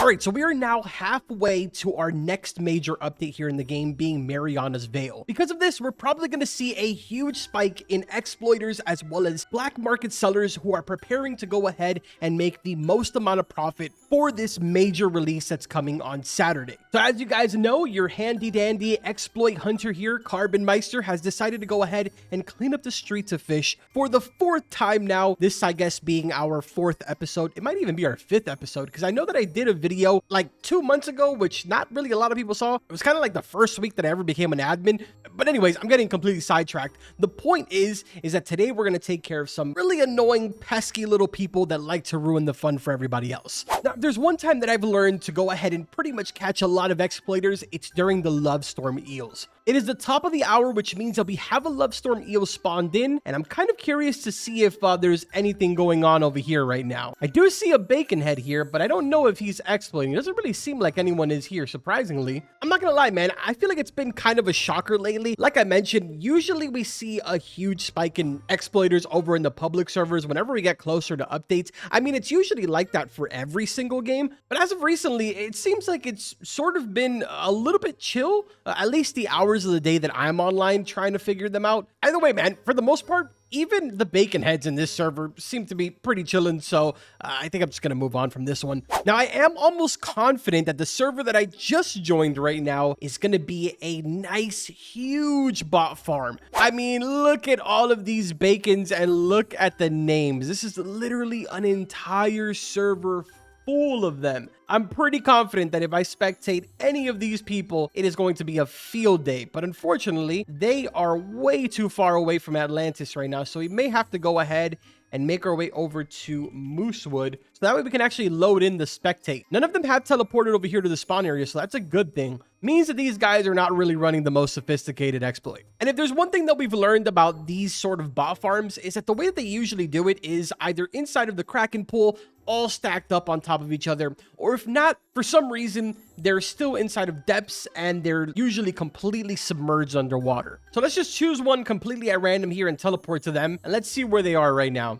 right, so we are now halfway to our next major update here in the game, being Mariana's Veil. Because of this, we're probably going to see a huge spike in exploiters as well as black market sellers who are preparing to go ahead and make the most amount of profit for this major release that's coming on Saturday. So as you guys know, your handy dandy exploit hunter here, Carbon Meister, has decided to go ahead and clean up the streets of Fish for the 4th time now. This, I guess, being our 4th episode. It might even be our 5th episode, because I know that I did a video like 2 months ago, which not really a lot of people saw. It was kind of like the first week that I ever became an admin. But anyways, I'm getting completely sidetracked. The point is that today we're going to take care of some really annoying, pesky little people that like to ruin the fun for everybody else. Now, there's one time that I've learned to go ahead and pretty much catch a lot of exploiters. It's during the Love Storm eels. It is the top of the hour, which means that we have a Love Storm eel spawned in, and I'm kind of curious to see if there's anything going on over here right now. I do see a bacon head here, but I don't know if he's exploiting. It doesn't really seem like anyone is here, surprisingly. I'm not gonna lie, man. I feel like it's been kind of a shocker lately. Like I mentioned, usually we see a huge spike in exploiters over in the public servers whenever we get closer to updates. I mean, it's usually like that for every single game, but as of recently, it seems like it's sort of been a little bit chill, at least the hours of the day that I'm online trying to figure them out. Either way, man, for the most part, even the bacon heads in this server seem to be pretty chillin', so I think I'm just going to move on from this one. Now, I am almost confident that the server that I just joined right now is going to be a nice, huge bot farm. I mean, look at all of these bacons and look at the names. This is literally an entire server full of them. I'm pretty confident that if I spectate any of these people, it is going to be a field day. But unfortunately, they are way too far away from Atlantis right now. So we may have to go ahead and make our way over to Moosewood. So that way we can actually load in the spectate. None of them have teleported over here to the spawn area, so that's a good thing. Means that these guys are not really running the most sophisticated exploit. And if there's one thing that we've learned about these sort of bot farms, is that the way that they usually do it is either inside of the Kraken pool, all stacked up on top of each other, or if not, for some reason, they're still inside of depths and they're usually completely submerged underwater. So let's just choose one completely at random here and teleport to them, and let's see where they are right now.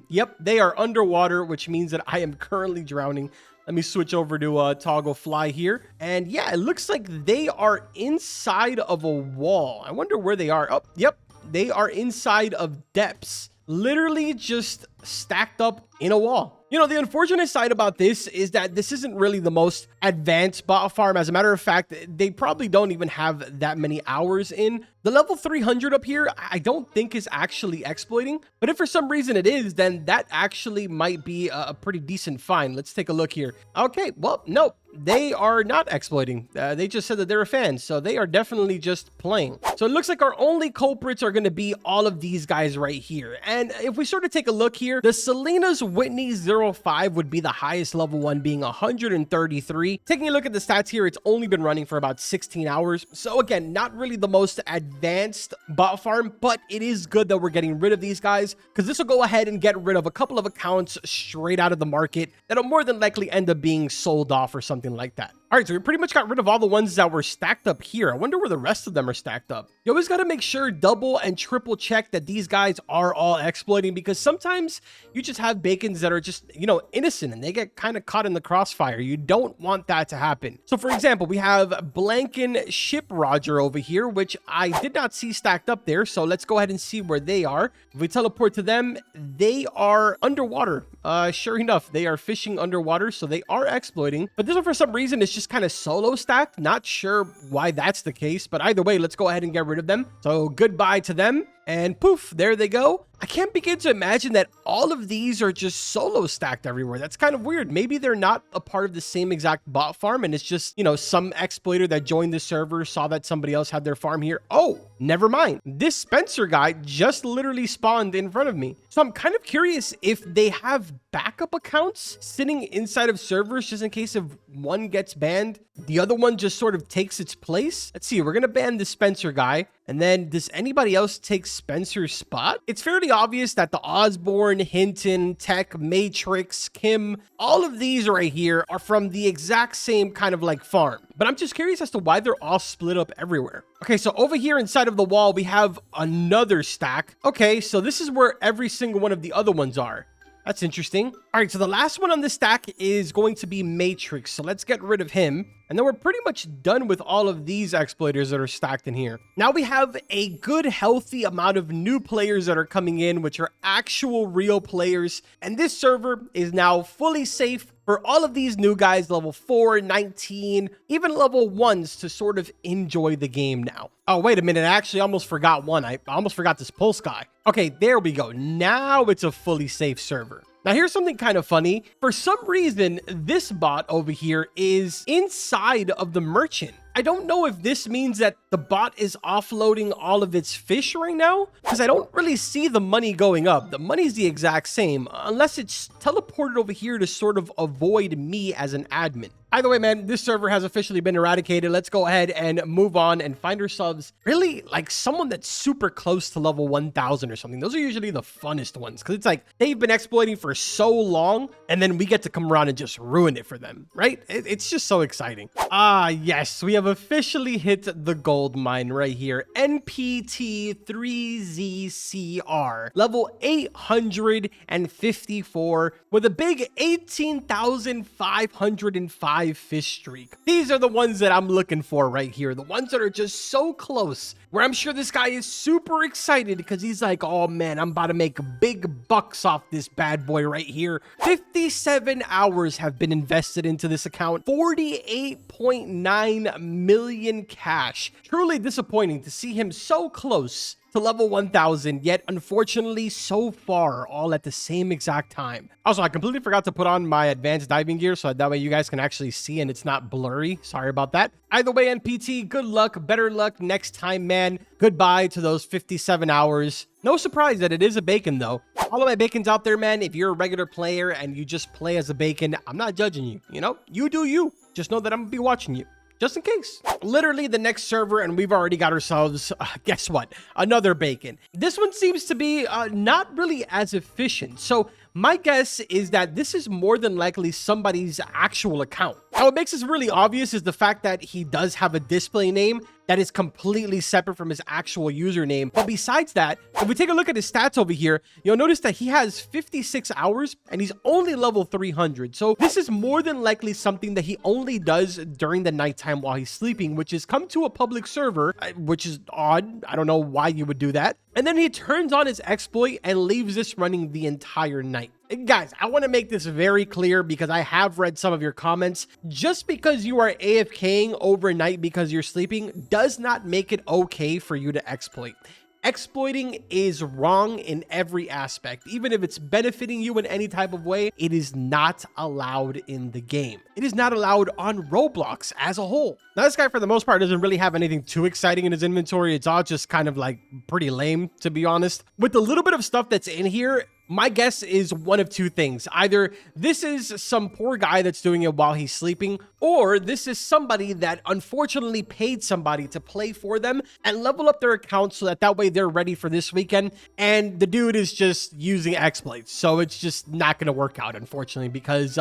Yep, they are underwater, which means that I am currently drowning. Let me switch over to toggle fly here. And yeah, it looks like they are inside of a wall. I wonder where they are. Oh, yep, they are inside of depths. Literally just stacked up in a wall. You know, the unfortunate side about this is that this isn't really the most advanced bot farm. As a matter of fact, they probably don't even have that many hours in. The level 300 up here, I don't think is actually exploiting. But if for some reason it is, then that actually might be a pretty decent find. Let's take a look here. Okay, well, nope. They are not exploiting. They just said that they're a fan, so they are definitely just playing. So it looks like our only culprits are going to be all of these guys right here. And if we sort of take a look here, the Selena's Whitney 05 would be the highest level one, being 133. Taking a look at the stats here, it's only been running for about 16 hours. So again, not really the most advanced bot farm, but it is good that we're getting rid of these guys, because this will go ahead and get rid of a couple of accounts straight out of the market that'll more than likely end up being sold off or something like that. All right, so we pretty much got rid of all the ones that were stacked up here. I wonder where the rest of them are stacked up. You always got to make sure double and triple check that these guys are all exploiting, because sometimes you just have bacons that are just, you know, innocent and they get kind of caught in the crossfire. You don't want that to happen. So for example, we have Blanken Ship Roger over here, which I did not see stacked up there. So let's go ahead and see where they are. If we teleport to them, they are underwater. Sure enough, they are fishing underwater, so they are exploiting. But this one, for some reason, is just kind of solo stacked. Not sure why that's the case, but either way, let's go ahead and get rid of them. So goodbye to them. And poof, there they go. I can't begin to imagine that all of these are just solo stacked everywhere. That's kind of weird. Maybe they're not a part of the same exact bot farm, and it's just, you know, some exploiter that joined the server, saw that somebody else had their farm here. Oh, never mind. This Spencer guy just literally spawned in front of me. So I'm kind of curious if they have backup accounts sitting inside of servers just in case if one gets banned, the other one just sort of takes its place. Let's see, we're going to ban the Spencer guy. And then does anybody else take Spencer's spot? It's fairly obvious that the Osborne, Hinton, Tech, Matrix, Kim, all of these right here are from the exact same kind of like farm. But I'm just curious as to why they're all split up everywhere. Okay, so over here inside of the wall, we have another stack. Okay, so this is where every single one of the other ones are. That's interesting. All All right, so the last one on this stack is going to be Matrix. So let's get rid of him. And then we're pretty much done with all of these exploiters that are stacked in here. Now we have a good, healthy amount of new players that are coming in, which are actual real players. And this server is now fully safe for all of these new guys, level 4, 19, even level 1s to sort of enjoy the game now. Oh, wait a minute. I actually almost forgot one. I almost forgot this Pulse guy. Okay, there we go. Now it's a fully safe server. Now, here's something kind of funny. For some reason, this bot over here is inside of the merchant. I don't know if this means that the bot is offloading all of its fish right now, because I don't really see the money going up. The money's the exact same, unless it's teleported over here to sort of avoid me as an admin. Either way, man, this server has officially been eradicated. Let's go ahead and move on and find ourselves really like someone that's super close to level 1000 or something. Those are usually the funnest ones because it's like they've been exploiting for so long and then we get to come around and just ruin it for them, right? It's just so exciting. Ah, yes, we have officially hit the gold mine right here. NPT3ZCR, level 854 with a big 18,505 fish streak. These are the ones that I'm looking for right here. The ones that are just so close, where I'm sure this guy is super excited because he's like, oh man, I'm about to make big bucks off this bad boy right here. 57 hours have been invested into this account. 48.9 million cash. Truly disappointing to see him so close to level 1000, yet unfortunately so far, all at the same exact time. Also, I completely forgot to put on my advanced diving gear so that way you guys can actually see and it's not blurry. Sorry about that. Either way, NPT, good luck, better luck next time, man. Goodbye to those 57 hours. No surprise that it is a bacon, though. All of my bacons out there, man, if you're a regular player and you just play as a bacon, I'm not judging you. You know, you do you. Just know that I'm gonna be watching you. Just in case. Literally the next server, and we've already got ourselves, guess what? Another bacon. This one seems to be not really as efficient. So my guess is that this is more than likely somebody's actual account. Now, what makes this really obvious is the fact that he does have a display name that is completely separate from his actual username. But besides that, if we take a look at his stats over here, you'll notice that he has 56 hours and he's only level 300. So this is more than likely something that he only does during the nighttime while he's sleeping, which is come to a public server, which is odd. I don't know why you would do that. And then he turns on his exploit and leaves this running the entire night. Guys, I want to make this very clear because I have read some of your comments. Just because you are AFKing overnight because you're sleeping does not make it okay for you to exploit. Exploiting is wrong in every aspect. Even if it's benefiting you in any type of way, it is not allowed in the game. It is not allowed on Roblox as a whole. Now, this guy, for the most part, doesn't really have anything too exciting in his inventory. It's all just kind of like pretty lame, to be honest. With the little bit of stuff that's in here, my guess is one of two things. Either this is some poor guy that's doing it while he's sleeping, or this is somebody that unfortunately paid somebody to play for them and level up their account so that way they're ready for this weekend. And the dude is just using exploits. So it's just not going to work out, unfortunately, because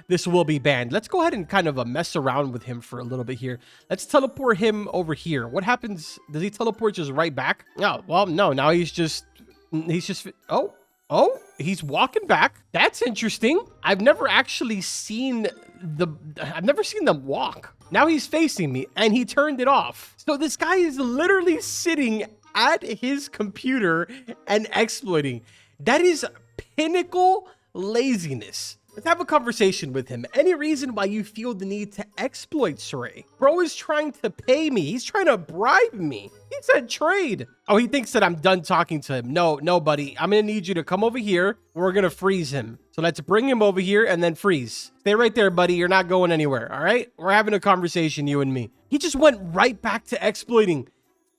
this will be banned. Let's go ahead and kind of mess around with him for a little bit here. Let's teleport him over here. What happens? Does he teleport just right back? No, well, no, now he's just, oh, he's walking back. That's interesting. I've never seen them walk. Now he's facing me and he turned it off. So this guy is literally sitting at his computer and exploiting. That is pinnacle laziness. Let's have a conversation with him. Any reason why you feel the need to exploit Saray? Bro is trying to pay me. He's trying to bribe me. He said trade. Oh, he thinks that I'm done talking to him. No, buddy. I'm going to need you to come over here. We're going to freeze him. So let's bring him over here and then freeze. Stay right there, buddy. You're not going anywhere. All right? We're having a conversation, you and me. He just went right back to exploiting.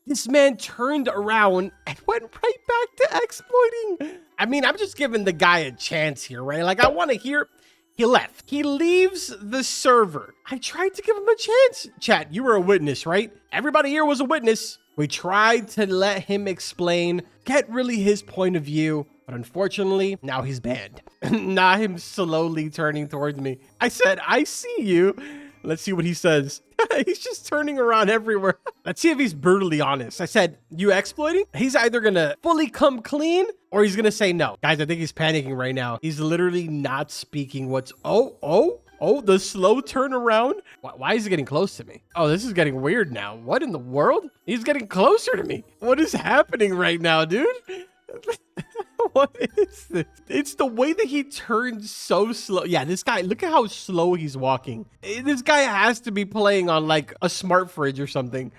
This man turned around and went right back to exploiting. I mean, I'm just giving the guy a chance here, right? Like, I want to hear. He left. He leaves the server. I tried to give him a chance. Chat, you were a witness, right? Everybody here was a witness. We tried to let him explain, get really his point of view. But unfortunately, now he's banned. Now him slowly turning towards me. I said, I see you. Let's see what he says. He's just turning around everywhere. Let's see if he's brutally honest. I said, you exploiting? He's either gonna fully come clean or he's gonna say no. Guys, I think he's panicking right now. He's literally not speaking what's... Oh, the slow turnaround. Why is he getting close to me? Oh, this is getting weird now. What in the world? He's getting closer to me. What is happening right now, dude? What is this? It's the way that he turns so slow. Yeah, this guy, look at how slow he's walking. This guy has to be playing on like a smart fridge or something.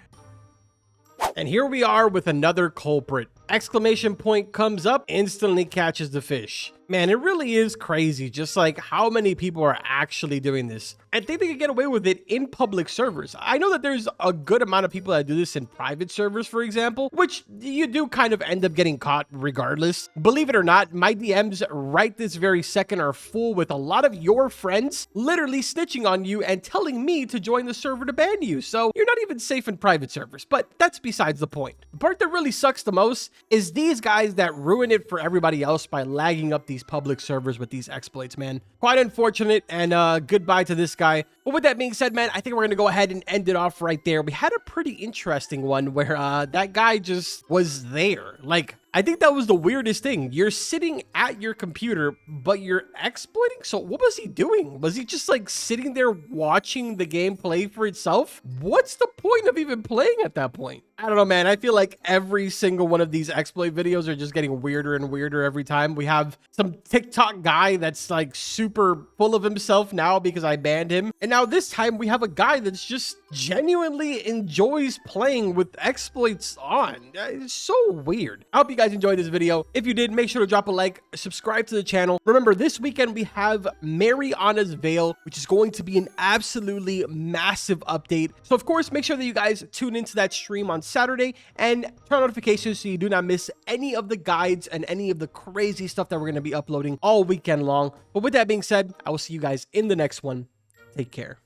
And here we are with another culprit. Exclamation point comes up, instantly catches the fish. Man, it really is crazy just like how many people are actually doing this and think they can get away with it in public servers. I know that there's a good amount of people that do this in private servers, for example, which you do kind of end up getting caught regardless. Believe it or not, my DMs right this very second are full with a lot of your friends literally snitching on you and telling me to join the server to ban you. So you're not even safe in private servers, but that's besides the point. The part that really sucks the most is these guys that ruin it for everybody else by lagging up these public servers with these exploits, man. Quite unfortunate, and goodbye to this guy. But with that being said, man, I think we're gonna go ahead and end it off right there. We had a pretty interesting one where that guy just was there. Like, I think that was the weirdest thing. You're sitting at your computer, but you're exploiting? So what was he doing? Was he just like sitting there watching the game play for itself? What's the point of even playing at that point? I don't know, man. I feel like every single one of these exploit videos are just getting weirder and weirder every time. We have some TikTok guy that's like super full of himself now because I banned him. And now this time we have a guy that's just genuinely enjoys playing with exploits on. It's so weird. I hope you guys enjoyed this video. If you did, make sure to drop a like, subscribe to the channel. Remember, this weekend we have Mariana's Veil, which is going to be an absolutely massive update. So of course, make sure that you guys tune into that stream on Saturday and turn on notifications so you do not miss any of the guides and any of the crazy stuff that we're going to be uploading all weekend long. But with that being said, I will see you guys in the next one. Take care.